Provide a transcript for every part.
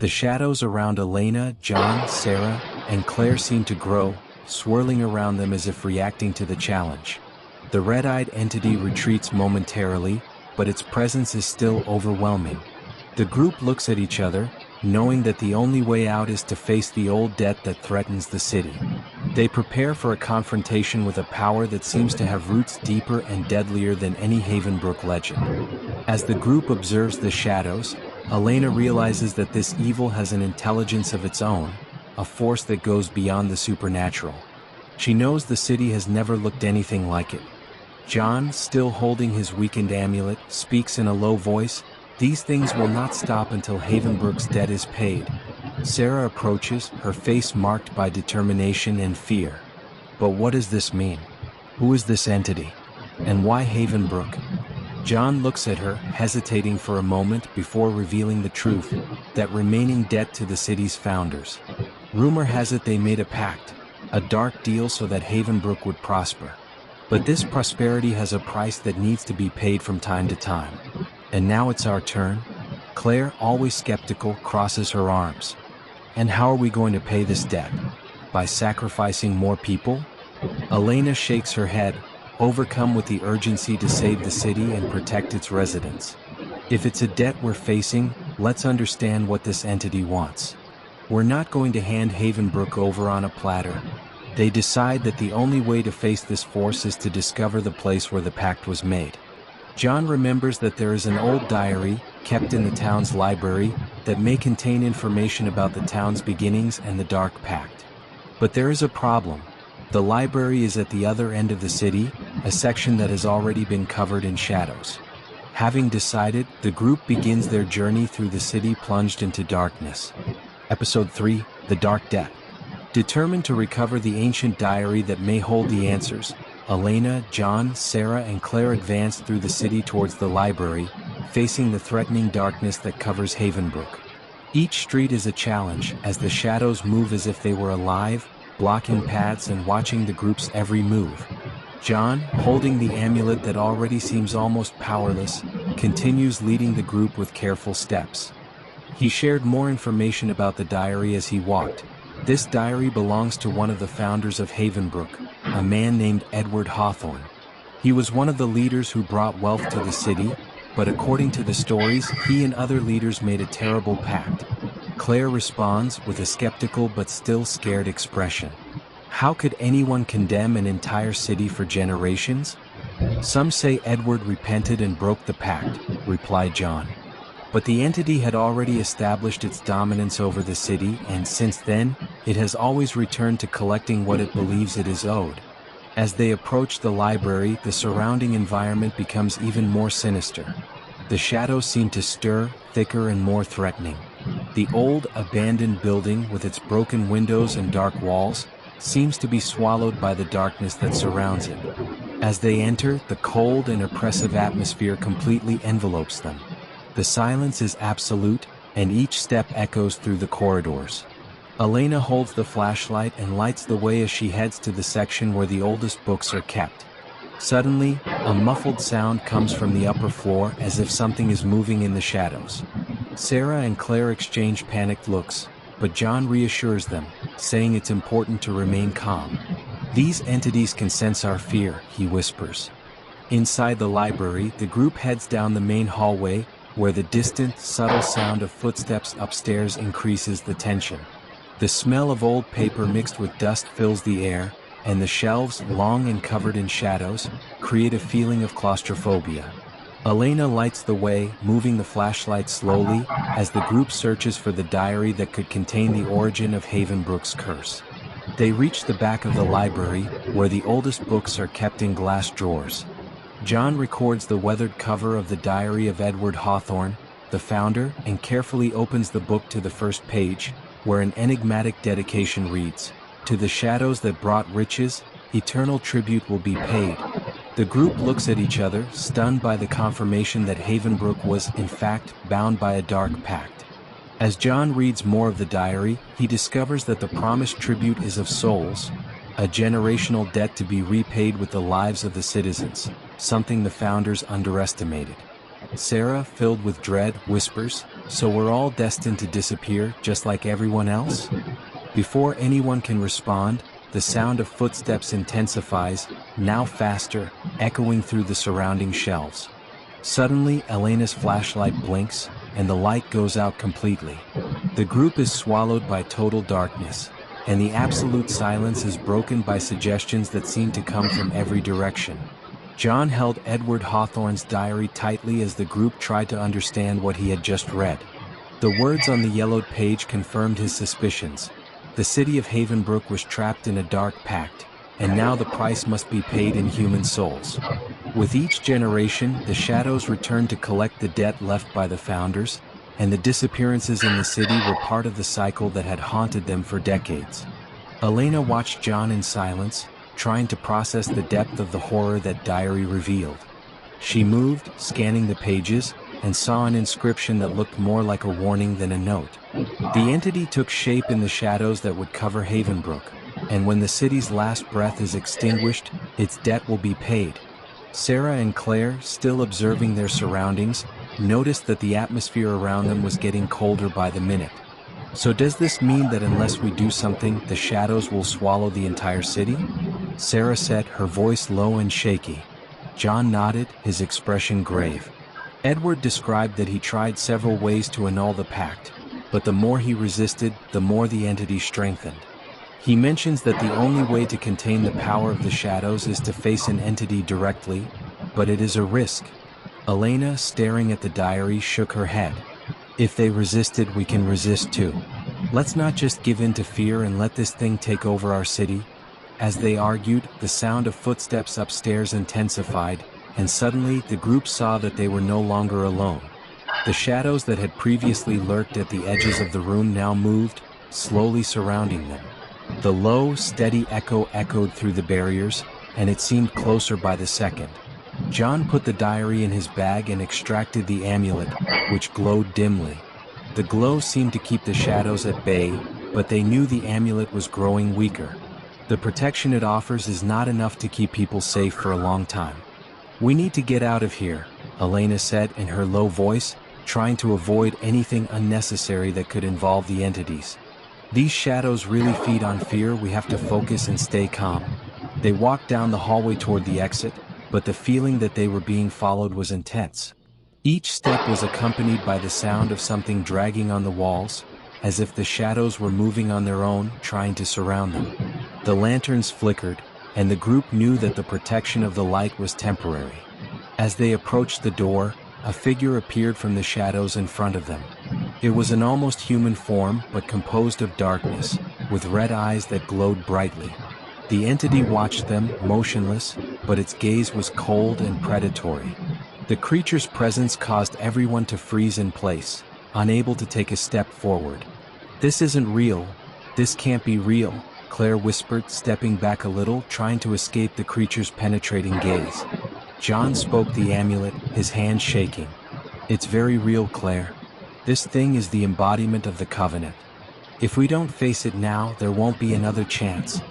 The shadows around Elena, John, Sarah, and Claire seem to grow, swirling around them as if reacting to the challenge. The red-eyed entity retreats momentarily, but its presence is still overwhelming. The group looks at each other, knowing that the only way out is to face the old debt that threatens the city. They prepare for a confrontation with a power that seems to have roots deeper and deadlier than any Havenbrook legend. As the group observes the shadows, Elena realizes that this evil has an intelligence of its own, a force that goes beyond the supernatural. She knows the city has never looked anything like it. John, still holding his weakened amulet, speaks in a low voice, "These things will not stop until Havenbrook's debt is paid." Sarah approaches, her face marked by determination and fear. But what does this mean? Who is this entity? And why Havenbrook? John looks at her, hesitating for a moment before revealing the truth, that remaining debt to the city's founders. Rumor has it they made a pact, a dark deal so that Havenbrook would prosper. But this prosperity has a price that needs to be paid from time to time. And now it's our turn? Claire, always skeptical, crosses her arms. And how are we going to pay this debt? By sacrificing more people? Elena shakes her head, overcome with the urgency to save the city and protect its residents. If it's a debt we're facing, let's understand what this entity wants. We're not going to hand Havenbrook over on a platter. They decide that the only way to face this force is to discover the place where the pact was made. John remembers that there is an old diary, kept in the town's library, that may contain information about the town's beginnings and the Dark Pact. But there is a problem. The library is at the other end of the city, a section that has already been covered in shadows. Having decided, the group begins their journey through the city plunged into darkness. Episode 3, The Dark Debt. Determined to recover the ancient diary that may hold the answers, Elena, John, Sarah, and Claire advance through the city towards the library, facing the threatening darkness that covers Havenbrook. Each street is a challenge, as the shadows move as if they were alive, blocking paths and watching the group's every move. John, holding the amulet that already seems almost powerless, continues leading the group with careful steps. He shared more information about the diary as he walked. This diary belongs to one of the founders of Havenbrook, a man named Edward Hawthorne. He was one of the leaders who brought wealth to the city, but according to the stories, he and other leaders made a terrible pact. Claire responds with a skeptical but still scared expression. How could anyone condemn an entire city for generations? Some say Edward repented and broke the pact, replied John. But the entity had already established its dominance over the city, and since then, it has always returned to collecting what it believes it is owed. As they approach the library, the surrounding environment becomes even more sinister. The shadows seem to stir, thicker and more threatening. The old, abandoned building, with its broken windows and dark walls, seems to be swallowed by the darkness that surrounds it. As they enter, the cold and oppressive atmosphere completely envelopes them. The silence is absolute, and each step echoes through the corridors. Elena holds the flashlight and lights the way as she heads to the section where the oldest books are kept. Suddenly, a muffled sound comes from the upper floor as if something is moving in the shadows. Sarah and Claire exchange panicked looks, but John reassures them, saying it's important to remain calm. These entities can sense our fear, he whispers. Inside the library, the group heads down the main hallway, where the distant, subtle sound of footsteps upstairs increases the tension. The smell of old paper mixed with dust fills the air, and the shelves, long and covered in shadows, create a feeling of claustrophobia. Elena lights the way, moving the flashlight slowly, as the group searches for the diary that could contain the origin of Havenbrook's curse. They reach the back of the library, where the oldest books are kept in glass drawers. John records the weathered cover of the diary of Edward Hawthorne, the founder, and carefully opens the book to the first page, where an enigmatic dedication reads, "To the shadows that brought riches, eternal tribute will be paid." The group looks at each other, stunned by the confirmation that Havenbrook was, in fact, bound by a dark pact. As John reads more of the diary, he discovers that the promised tribute is of souls, a generational debt to be repaid with the lives of the citizens, something the founders underestimated. Sarah, filled with dread, whispers, So we're all destined to disappear just like everyone else? Before anyone can respond, the sound of footsteps intensifies, now faster, echoing through the surrounding shelves. Suddenly, Elena's flashlight blinks, and the light goes out completely. The group is swallowed by total darkness, and the absolute silence is broken by suggestions that seem to come from every direction. John held Edward Hawthorne's diary tightly as the group tried to understand what he had just read. The words on the yellowed page confirmed his suspicions. The city of Havenbrook was trapped in a dark pact, and now the price must be paid in human souls. With each generation, the shadows returned to collect the debt left by the founders, and the disappearances in the city were part of the cycle that had haunted them for decades. Elena watched John in silence, trying to process the depth of the horror that diary revealed. She moved, scanning the pages, and saw an inscription that looked more like a warning than a note. The entity took shape in the shadows that would cover Havenbrook, and when the city's last breath is extinguished, its debt will be paid. Sarah and Claire, still observing their surroundings, noticed that the atmosphere around them was getting colder by the minute. So does this mean that unless we do something, the shadows will swallow the entire city? Sarah said, her voice low and shaky. John nodded, his expression grave. Edward described that he tried several ways to annul the pact, but the more he resisted, the more the entity strengthened. He mentions that the only way to contain the power of the shadows is to face an entity directly, but it is a risk. Elena, staring at the diary, shook her head. If they resisted, we can resist too. Let's not just give in to fear and let this thing take over our city. As they argued, the sound of footsteps upstairs intensified, and suddenly the group saw that they were no longer alone. The shadows that had previously lurked at the edges of the room now moved, slowly surrounding them. The low, steady echo echoed through the barriers, and it seemed closer by the second. John put the diary in his bag and extracted the amulet, which glowed dimly. The glow seemed to keep the shadows at bay, but they knew the amulet was growing weaker. The protection it offers is not enough to keep people safe for a long time. We need to get out of here, Elena said in her low voice, trying to avoid anything unnecessary that could involve the entities. These shadows really feed on fear. We have to focus and stay calm. They walked down the hallway toward the exit, but the feeling that they were being followed was intense. Each step was accompanied by the sound of something dragging on the walls, as if the shadows were moving on their own, trying to surround them. The lanterns flickered, and the group knew that the protection of the light was temporary. As they approached the door, a figure appeared from the shadows in front of them. It was an almost human form, but composed of darkness, with red eyes that glowed brightly. The entity watched them, motionless, but its gaze was cold and predatory. The creature's presence caused everyone to freeze in place, unable to take a step forward. "This isn't real. This can't be real," Claire whispered, stepping back a little, trying to escape the creature's penetrating gaze. John spoke the amulet, his hand shaking. "It's very real, Claire. This thing is the embodiment of the covenant. If we don't face it now, there won't be another chance."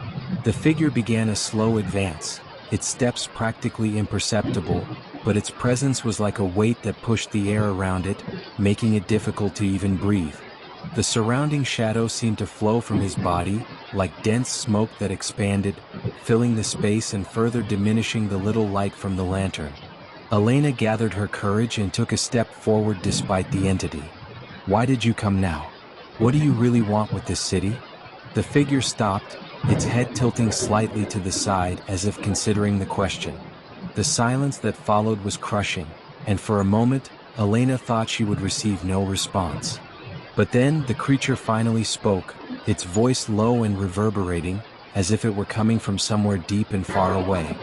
The figure began a slow advance, its steps practically imperceptible, but its presence was like a weight that pushed the air around it, making it difficult to even breathe. The surrounding shadows seemed to flow from his body, like dense smoke that expanded, filling the space and further diminishing the little light from the lantern. Elena gathered her courage and took a step forward despite the entity. "Why did you come now? What do you really want with this city?" The figure stopped, its head tilting slightly to the side as if considering the question. The silence that followed was crushing, and for a moment, Elena thought she would receive no response. But then the creature finally spoke, its voice low and reverberating, as if it were coming from somewhere deep and far away.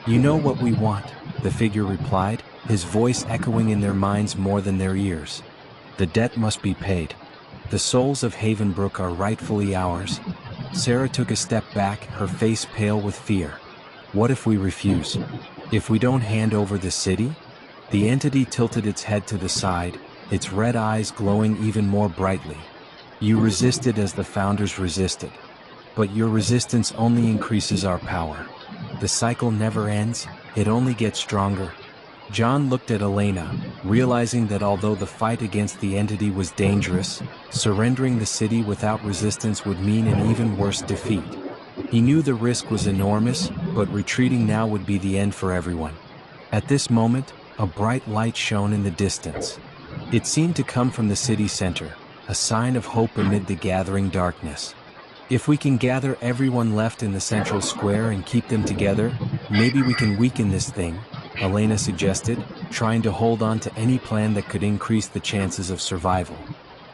"You know what we want," the figure replied, his voice echoing in their minds more than their ears. "The debt must be paid. The souls of Havenbrook are rightfully ours." Sarah took a step back, her face pale with fear. "What if we refuse? If we don't hand over the city?" The entity tilted its head to the side, its red eyes glowing even more brightly. "You resisted as the founders resisted. But your resistance only increases our power. The cycle never ends, it only gets stronger." John looked at Elena, realizing that although the fight against the entity was dangerous, surrendering the city without resistance would mean an even worse defeat. He knew the risk was enormous, but retreating now would be the end for everyone. At this moment, a bright light shone in the distance. It seemed to come from the city center, a sign of hope amid the gathering darkness. If we can gather everyone left in the central square and keep them together, maybe we can weaken this thing, Elena suggested, trying to hold on to any plan that could increase the chances of survival.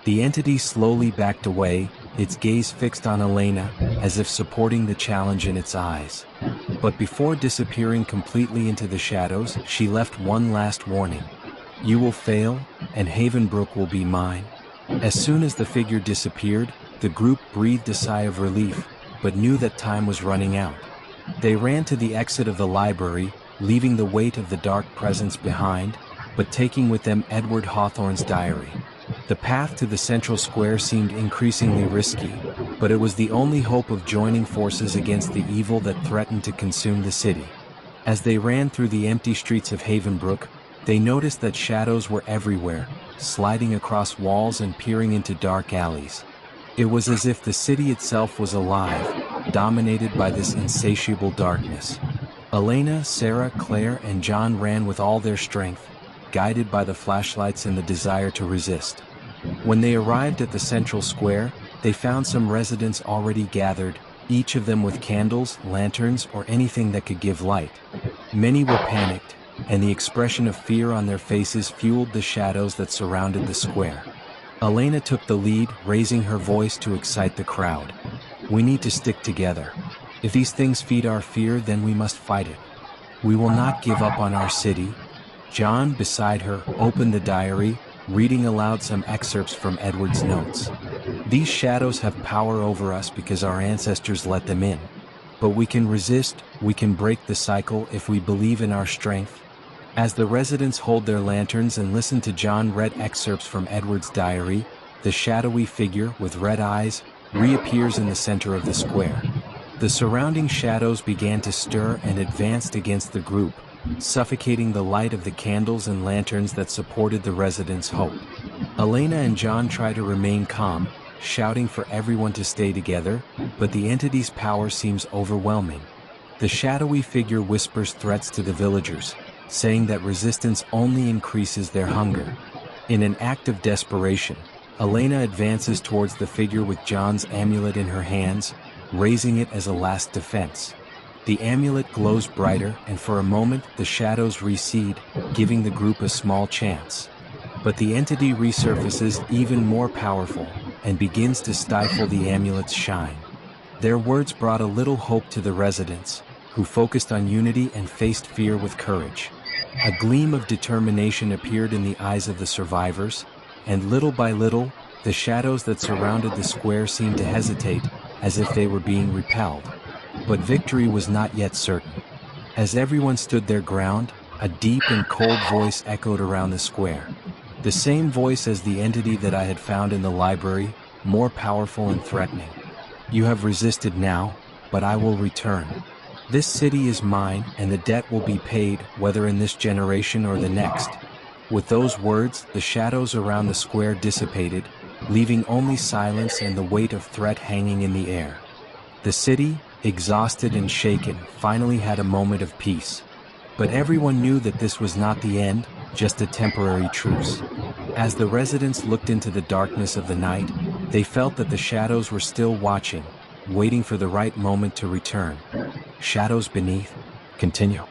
The entity slowly backed away, its gaze fixed on Elena, as if supporting the challenge in its eyes. But before disappearing completely into the shadows, she left one last warning. "You will fail, and Havenbrook will be mine." As soon as the figure disappeared, the group breathed a sigh of relief, but knew that time was running out. They ran to the exit of the library, leaving the weight of the dark presence behind, but taking with them Edward Hawthorne's diary. The path to the central square seemed increasingly risky, but it was the only hope of joining forces against the evil that threatened to consume the city. As they ran through the empty streets of Havenbrook, they noticed that shadows were everywhere, sliding across walls and peering into dark alleys. It was as if the city itself was alive, dominated by this insatiable darkness. Elena, Sarah, Claire, and John ran with all their strength, guided by the flashlights and the desire to resist. When they arrived at the central square, they found some residents already gathered, each of them with candles, lanterns, or anything that could give light. Many were panicked, and the expression of fear on their faces fueled the shadows that surrounded the square. Elena took the lead, raising her voice to excite the crowd. "We need to stick together. If these things feed our fear, then we must fight it. We will not give up on our city." John, beside her, opened the diary, reading aloud some excerpts from Edward's notes. "These shadows have power over us because our ancestors let them in. But we can resist, we can break the cycle if we believe in our strength." As the residents hold their lanterns and listen to John read excerpts from Edward's diary, the shadowy figure, with red eyes, reappears in the center of the square. The surrounding shadows began to stir and advanced against the group, suffocating the light of the candles and lanterns that supported the residents' hope. Elena and John try to remain calm, shouting for everyone to stay together, but the entity's power seems overwhelming. The shadowy figure whispers threats to the villagers, saying that resistance only increases their hunger. In an act of desperation, Elena advances towards the figure with John's amulet in her hands, raising it as a last defense. The amulet glows brighter, and for a moment the shadows recede, giving the group a small chance. But the entity resurfaces even more powerful, and begins to stifle the amulet's shine. Their words brought a little hope to the residents, who focused on unity and faced fear with courage. A gleam of determination appeared in the eyes of the survivors, and little by little, the shadows that surrounded the square seemed to hesitate, as if they were being repelled. But victory was not yet certain. As everyone stood their ground, a deep and cold voice echoed around the square. The same voice as the entity that I had found in the library, more powerful and threatening. "You have resisted now, but I will return. This city is mine, and the debt will be paid, whether in this generation or the next." With those words, the shadows around the square dissipated, leaving only silence and the weight of threat hanging in the air. The city, exhausted and shaken, finally had a moment of peace. But everyone knew that this was not the end, just a temporary truce. As the residents looked into the darkness of the night, they felt that the shadows were still watching, waiting for the right moment to return. Shadows Beneath. Continue.